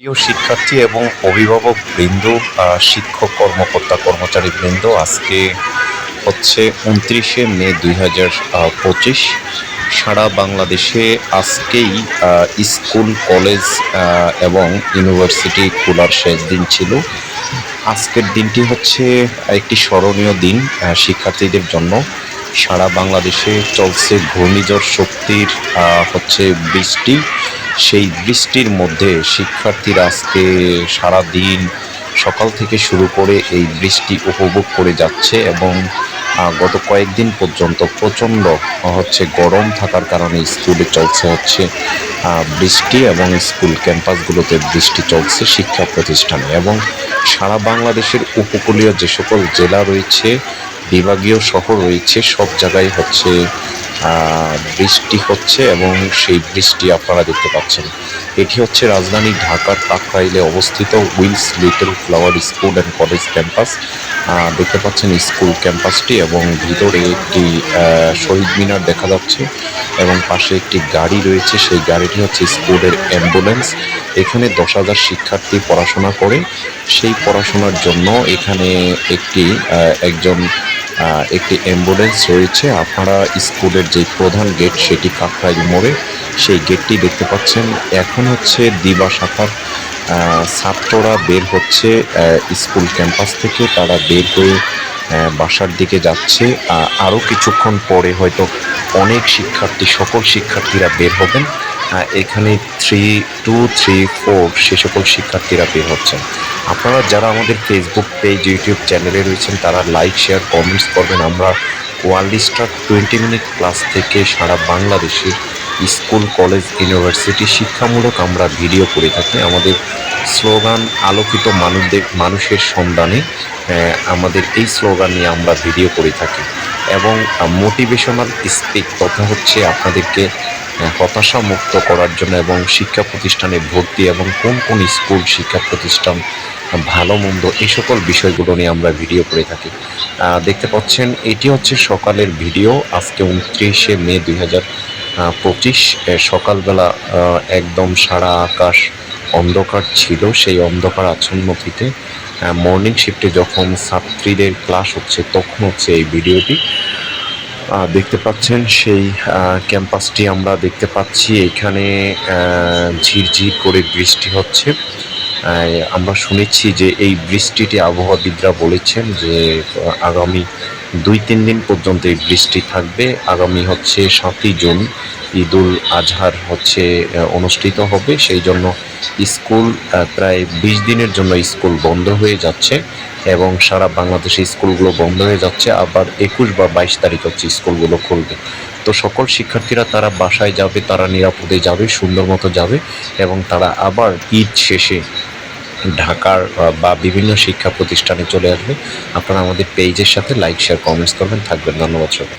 প্রিয় শিক্ষার্থী এবং অভিভাবক বৃন্দ, শিক্ষক কর্মকর্তা কর্মচারী বৃন্দ, আজকে হচ্ছে 29শে মে 2025। সারা বাংলাদেশে আজকেই স্কুল, কলেজ এবং ইউনিভার্সিটি খোলার শেষ দিন ছিল। আজকের দিনটি হচ্ছে একটি স্মরণীয় দিন শিক্ষার্থীদের জন্য। সারা বাংলাদেশে চলছে ঘূর্ণিঝড় শক্তির হচ্ছে বৃষ্টি। সেই বৃষ্টির মধ্যে শিক্ষার্থীরা আজকে সারা দিন সকাল থেকে শুরু করে এই বৃষ্টি উপভোগ করে যাচ্ছে এবং গত কয়েকদিন পর্যন্ত প্রচণ্ড হচ্ছে গরম থাকার কারণে স্কুলে চলছে হচ্ছে বৃষ্টি এবং স্কুল ক্যাম্পাসগুলোতে বৃষ্টি চলছে শিক্ষা প্রতিষ্ঠানে। এবং সারা বাংলাদেশের উপকূলীয় যে সকল জেলা রয়েছে, বিভাগীয় শহর রয়েছে, সব জায়গায় হচ্ছে বৃষ্টি হচ্ছে এবং সেই বৃষ্টি আপনারা দেখতে পাচ্ছেন। এটি হচ্ছে রাজধানী ঢাকার কাকরাইলে অবস্থিত Wills little flower school and college campus. দেখতে পাচ্ছেন স্কুল ক্যাম্পাসটি এবং ভিতরে একটি শহীদ মিনার দেখা যাচ্ছে এবং পাশে একটি গাড়ি রয়েছে। সেই গাড়িটি হচ্ছে স্কুলের অ্যাম্বুলেন্স। এখানে 10,000 শিক্ষার্থী পড়াশোনা করে। সেই পড়াশোনার জন্য এখানে একটি অ্যাম্বুলেন্স রয়েছে। আপনারা স্কুলের যে প্রধান গেট, সেটি কাকরাইল মোড়ে, সেই গেটটি দেখতে পাচ্ছেন। এখন হচ্ছে দিবা শাখার ছাত্ররা বের হচ্ছে স্কুল ক্যাম্পাস থেকে। তারা বের হয়ে বাসার দিকে যাচ্ছে। আরও কিছুক্ষণ পরে হয়তো অনেক শিক্ষার্থী, সকল শিক্ষার্থীরা বের হবেন। এখানে 3, 2, 3, 4 সে সকল শিক্ষার্থীরা বের হচ্ছেন। আপনারা যারা আমাদের ফেসবুক পেজ, ইউটিউব চ্যানেলে রয়েছেন, তারা লাইক, শেয়ার, কমেন্টস করবেন। আমরা ওয়ার্ল্ড স্টার 20 মিনিট ক্লাস থেকে সারা বাংলাদেশের স্কুল, কলেজ, ইউনিভার্সিটি শিক্ষামূলক আমরা ভিডিও করে থাকি। আমাদের স্লোগান আলোকিত মানুষের সন্ধানে, আমাদের এই স্লোগান নিয়ে আমরা ভিডিও করে থাকি এবং মোটিভেশনাল স্পিচ তথা হচ্ছে আপনাদেরকে হতাশা মুক্ত করার জন্য এবং শিক্ষা প্রতিষ্ঠানে ভর্তি এবং কোন কোন স্কুল, শিক্ষা প্রতিষ্ঠান ভালো মন্দ, এই সকল বিষয়গুলো নিয়ে আমরা ভিডিও করে থাকি। দেখতে পাচ্ছেন এটি হচ্ছে সকালের ভিডিও। আজকে 29শে মে 2025 সকালবেলা একদম সারা আকাশ অন্ধকার ছিল। সেই অন্ধকার আচ্ছন্নতিতে মর্নিং শিফটে যখন ছাত্রীদের ক্লাস হচ্ছে, তখন হচ্ছে এই ভিডিওটি দেখতে পাচ্ছেন। সেই ক্যাম্পাসটি আমরা দেখতে পাচ্ছি। এখানে ঝিরঝির করে বৃষ্টি হচ্ছে। আমরা শুনেছি যে এই বৃষ্টিটি, আবহাওয়াবিদরা বলেছেন যে আগামী 2-3 দিন পর্যন্ত এই বৃষ্টি থাকবে। আগামী হচ্ছে 7ই জুন ঈদুল আজহার হচ্ছে অনুষ্ঠিত হবে। সেই জন্য স্কুল প্রায় 20 দিনের জন্য স্কুল বন্ধ হয়ে যাচ্ছে এবং সারা বাংলাদেশে স্কুলগুলো বন্ধ হয়ে যাচ্ছে। আবার 21 বা 22 তারিখ হচ্ছে স্কুলগুলো খুলবে। তো সকল শিক্ষার্থীরা তারা বাসায় যাবে, তারা নিরাপদে যাবে, সুন্দর মতো যাবে এবং তারা আবার ঈদ শেষে ঢাকার বা বিভিন্ন শিক্ষা প্রতিষ্ঠানে চলে আসবে। আপনারা আমাদের পেজের সাথে লাইক, শেয়ার, কমেন্টস করবেন। থাকবেন। ধন্যবাদ সবাই।